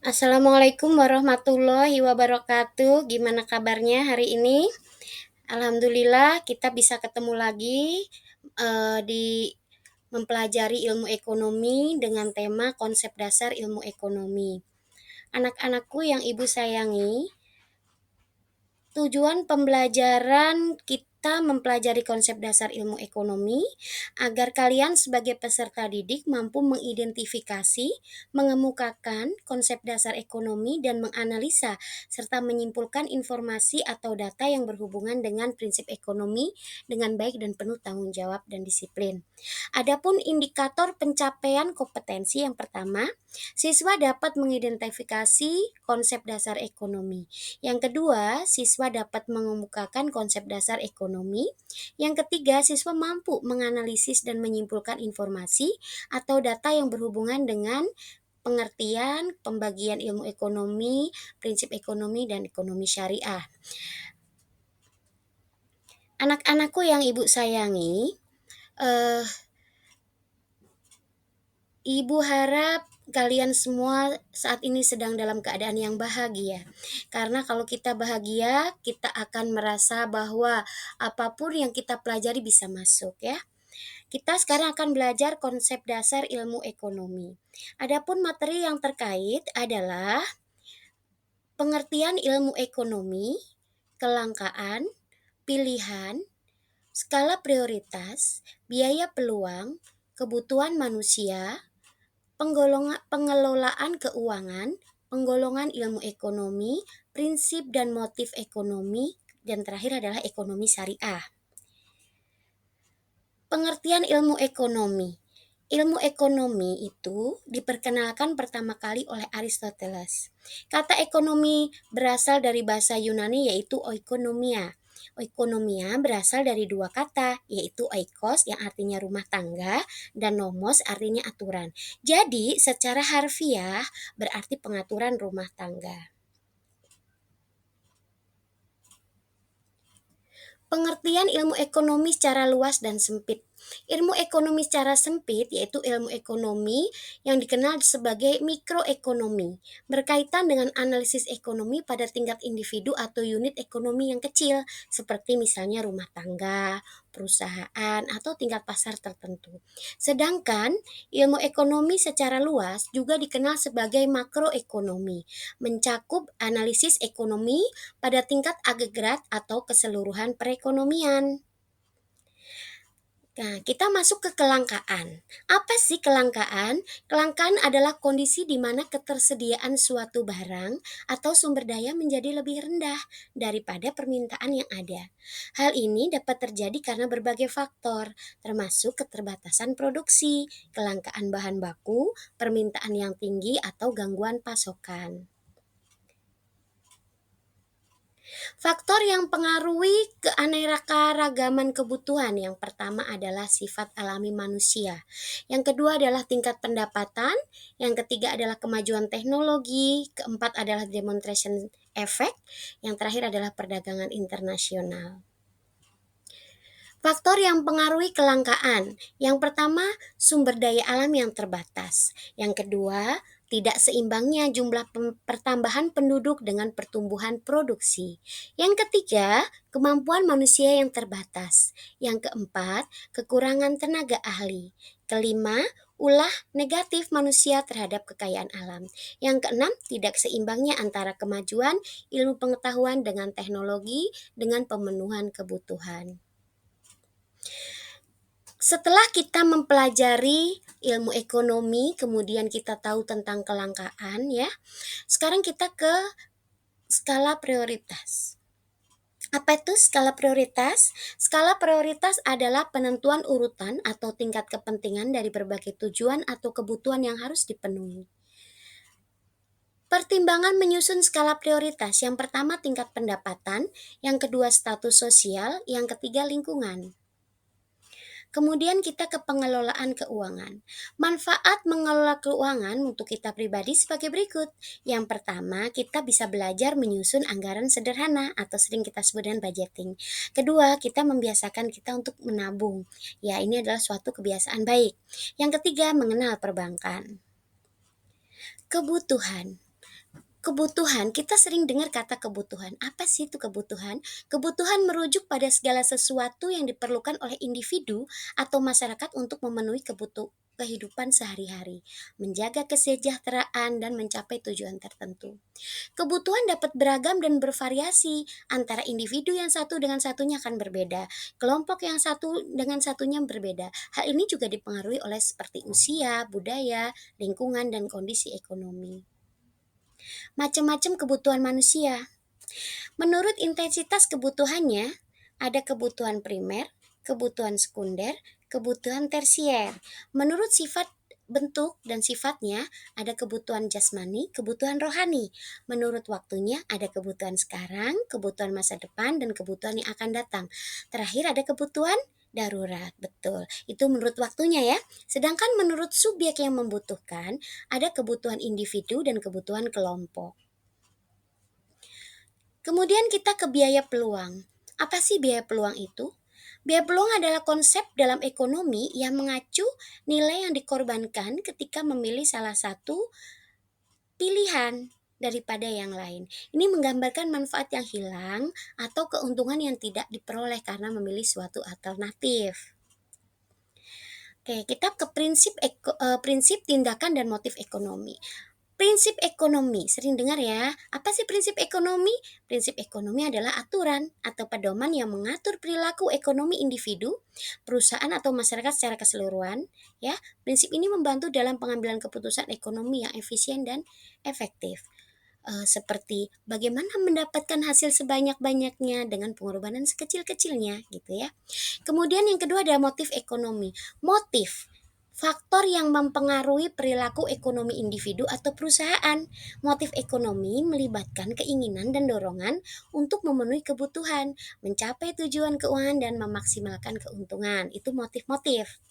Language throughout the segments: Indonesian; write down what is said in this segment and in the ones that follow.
Assalamualaikum warahmatullahi wabarakatuh. Gimana kabarnya hari ini? Alhamdulillah kita bisa ketemu lagi di mempelajari ilmu ekonomi dengan tema konsep dasar ilmu ekonomi. Anak-anakku yang ibu sayangi, tujuan pembelajaran kita mempelajari konsep dasar ilmu ekonomi agar kalian sebagai peserta didik mampu mengidentifikasi, mengemukakan konsep dasar ekonomi dan menganalisa serta menyimpulkan informasi atau data yang berhubungan dengan prinsip ekonomi dengan baik dan penuh tanggung jawab dan disiplin. Adapun indikator pencapaian kompetensi yang pertama, siswa dapat mengidentifikasi konsep dasar ekonomi. Yang kedua, siswa dapat mengemukakan konsep dasar ekonomi. Yang ketiga, siswa mampu menganalisis dan menyimpulkan informasi atau data yang berhubungan dengan pengertian, pembagian ilmu ekonomi, prinsip ekonomi, dan ekonomi syariah. Anak-anakku yang ibu sayangi, eh, Ibu harap kalian semua saat ini sedang dalam keadaan yang bahagia. Karena kalau kita bahagia, kita akan merasa bahwa apapun yang kita pelajari bisa masuk ya. Kita sekarang akan belajar konsep dasar ilmu ekonomi. Adapun materi yang terkait adalah pengertian ilmu ekonomi, kelangkaan, pilihan, skala prioritas, biaya peluang, kebutuhan manusia, pengelolaan keuangan, penggolongan ilmu ekonomi, prinsip dan motif ekonomi, dan terakhir adalah ekonomi syariah. Pengertian ilmu ekonomi. Ilmu ekonomi itu diperkenalkan pertama kali oleh Aristoteles. Kata ekonomi berasal dari bahasa Yunani yaitu oikonomia. Oikonomia berasal dari dua kata, yaitu oikos yang artinya rumah tangga dan nomos artinya aturan. Jadi secara harfiah berarti pengaturan rumah tangga. Pengertian ilmu ekonomi secara luas dan sempit. Ilmu ekonomi secara sempit yaitu ilmu ekonomi yang dikenal sebagai mikroekonomi, berkaitan dengan analisis ekonomi pada tingkat individu atau unit ekonomi yang kecil, seperti misalnya rumah tangga, perusahaan, atau tingkat pasar tertentu. Sedangkan ilmu ekonomi secara luas juga dikenal sebagai makroekonomi, mencakup analisis ekonomi pada tingkat agregat atau keseluruhan perekonomian. Nah, kita masuk ke kelangkaan. Apa sih kelangkaan? Kelangkaan adalah kondisi di mana ketersediaan suatu barang atau sumber daya menjadi lebih rendah daripada permintaan yang ada. Hal ini dapat terjadi karena berbagai faktor, termasuk keterbatasan produksi, kelangkaan bahan baku, permintaan yang tinggi, atau gangguan pasokan. Faktor yang pengaruhi keanekaragaman kebutuhan yang pertama adalah sifat alami manusia. Yang kedua adalah tingkat pendapatan, yang ketiga adalah kemajuan teknologi, keempat adalah demonstration effect, yang terakhir adalah perdagangan internasional. Faktor yang pengaruhi kelangkaan. Yang pertama, sumber daya alam yang terbatas. Yang kedua, tidak seimbangnya jumlah pertambahan penduduk dengan pertumbuhan produksi. Yang ketiga, kemampuan manusia yang terbatas. Yang keempat, kekurangan tenaga ahli. Kelima, ulah negatif manusia terhadap kekayaan alam. Yang keenam, tidak seimbangnya antara kemajuan ilmu pengetahuan dengan teknologi dengan pemenuhan kebutuhan. Setelah kita mempelajari ilmu ekonomi, kemudian kita tahu tentang kelangkaan ya. Sekarang kita ke skala prioritas. Apa itu skala prioritas? Skala prioritas adalah penentuan urutan atau tingkat kepentingan dari berbagai tujuan atau kebutuhan yang harus dipenuhi. Pertimbangan menyusun skala prioritas. Yang pertama tingkat pendapatan, yang kedua status sosial, yang ketiga lingkungan. Kemudian kita ke pengelolaan keuangan. Manfaat mengelola keuangan untuk kita pribadi sebagai berikut. Yang pertama, kita bisa belajar menyusun anggaran sederhana atau sering kita sebut dengan budgeting. Kedua, kita membiasakan kita untuk menabung. Ya, ini adalah suatu kebiasaan baik. Yang ketiga, mengenal perbankan. Kebutuhan. Kebutuhan, kita sering dengar kata kebutuhan. Apa sih itu kebutuhan? Kebutuhan merujuk pada segala sesuatu yang diperlukan oleh individu atau masyarakat untuk memenuhi kehidupan sehari-hari, menjaga kesejahteraan dan mencapai tujuan tertentu. Kebutuhan dapat beragam dan bervariasi antara individu yang satu dengan satunya akan berbeda, kelompok yang satu dengan satunya berbeda. Hal ini juga dipengaruhi oleh seperti usia, budaya, lingkungan, dan kondisi ekonomi. Macam-macam kebutuhan manusia. Menurut intensitas kebutuhannya, ada kebutuhan primer, kebutuhan sekunder, kebutuhan tersier. Menurut sifat bentuk dan sifatnya, ada kebutuhan jasmani, kebutuhan rohani. Menurut waktunya, ada kebutuhan sekarang, kebutuhan masa depan, dan kebutuhan yang akan datang. Terakhir ada kebutuhan darurat, betul. Itu menurut waktunya ya. Sedangkan menurut subjek yang membutuhkan, ada kebutuhan individu dan kebutuhan kelompok. Kemudian kita ke biaya peluang. Apa sih biaya peluang itu? Biaya peluang adalah konsep dalam ekonomi yang mengacu nilai yang dikorbankan ketika memilih salah satu pilihan daripada yang lain. Ini menggambarkan manfaat yang hilang atau keuntungan yang tidak diperoleh karena memilih suatu alternatif. Oke, kita ke prinsip tindakan dan motif ekonomi. Prinsip ekonomi, sering dengar ya. Apa sih prinsip ekonomi? Prinsip ekonomi adalah aturan atau pedoman yang mengatur perilaku ekonomi individu, perusahaan atau masyarakat secara keseluruhan, ya. Prinsip ini membantu dalam pengambilan keputusan ekonomi yang efisien dan efektif. Seperti bagaimana mendapatkan hasil sebanyak-banyaknya dengan pengorbanan sekecil-kecilnya gitu ya. Kemudian yang kedua adalah motif ekonomi. Motif faktor yang mempengaruhi perilaku ekonomi individu atau perusahaan. Motif ekonomi melibatkan keinginan dan dorongan untuk memenuhi kebutuhan, mencapai tujuan keuangan dan memaksimalkan keuntungan. Itu motif-motif.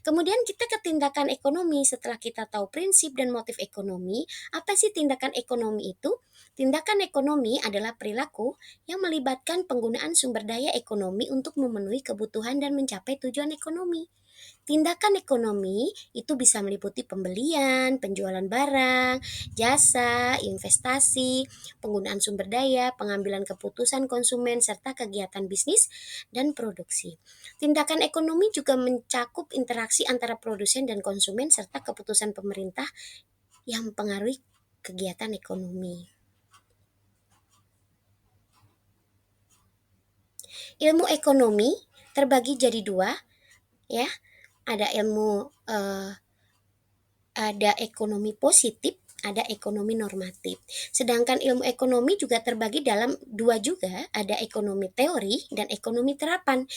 Kemudian kita ke tindakan ekonomi. Setelah kita tahu prinsip dan motif ekonomi, apa sih tindakan ekonomi itu? Tindakan ekonomi adalah perilaku yang melibatkan penggunaan sumber daya ekonomi untuk memenuhi kebutuhan dan mencapai tujuan ekonomi. Tindakan ekonomi itu bisa meliputi pembelian, penjualan barang, jasa, investasi, penggunaan sumber daya, pengambilan keputusan konsumen, serta kegiatan bisnis dan produksi. Tindakan ekonomi juga mencakup interaksi antara produsen dan konsumen serta keputusan pemerintah yang mempengaruhi kegiatan ekonomi. Ilmu ekonomi terbagi jadi dua, ya. Ada ada ekonomi positif, ada ekonomi normatif. Sedangkan ilmu ekonomi juga terbagi dalam dua juga, ada ekonomi teori dan ekonomi terapan.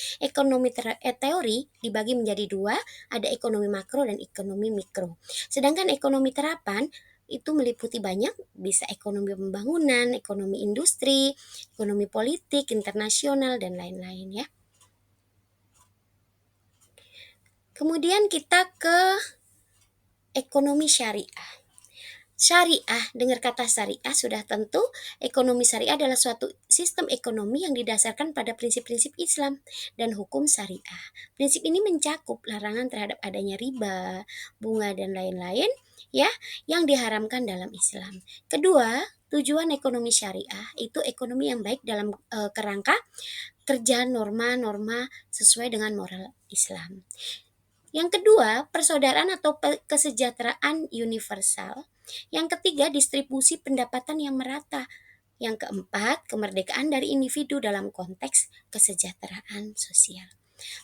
Teori dibagi menjadi dua, ada ekonomi makro dan ekonomi mikro. Sedangkan ekonomi terapan itu meliputi banyak, bisa ekonomi pembangunan, ekonomi industri, ekonomi politik, internasional, dan lain-lain ya. Kemudian kita ke ekonomi syariah. Syariah, dengar kata syariah sudah tentu ekonomi syariah adalah suatu sistem ekonomi yang didasarkan pada prinsip-prinsip Islam dan hukum syariah. Prinsip ini mencakup larangan terhadap adanya riba, bunga dan lain-lain ya yang diharamkan dalam Islam. Kedua, tujuan ekonomi syariah itu ekonomi yang baik dalam kerangka kerja norma-norma sesuai dengan moral Islam. Yang kedua, persaudaraan atau kesejahteraan universal. Yang ketiga, distribusi pendapatan yang merata. Yang keempat, kemerdekaan dari individu dalam konteks kesejahteraan sosial.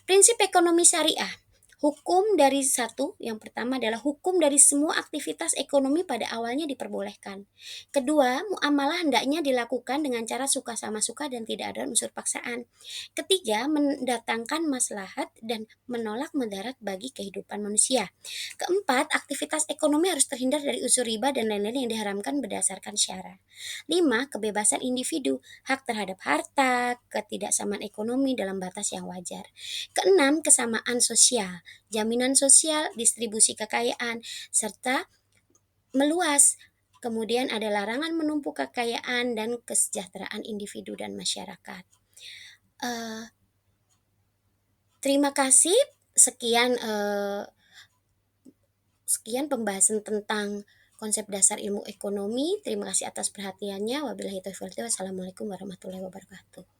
Prinsip ekonomi syariah. Hukum dari satu, yang pertama adalah hukum dari semua aktivitas ekonomi pada awalnya diperbolehkan. Kedua, muamalah hendaknya dilakukan dengan cara suka sama suka dan tidak ada unsur paksaan. Ketiga, mendatangkan maslahat dan menolak mudarat bagi kehidupan manusia. Keempat, aktivitas ekonomi harus terhindar dari unsur riba dan lain-lain yang diharamkan berdasarkan syara. 5. Kebebasan individu, hak terhadap harta, ketidaksamaan ekonomi dalam batas yang wajar. Keenam, kesamaan sosial, jaminan sosial, distribusi kekayaan, serta meluas. Kemudian ada larangan menumpuk kekayaan dan kesejahteraan individu dan masyarakat. Terima kasih. Sekian pembahasan tentang konsep dasar ilmu ekonomi. Terima kasih atas perhatiannya. Wabillahi taufiq wal hidayah. Wassalamualaikum warahmatullahi wabarakatuh.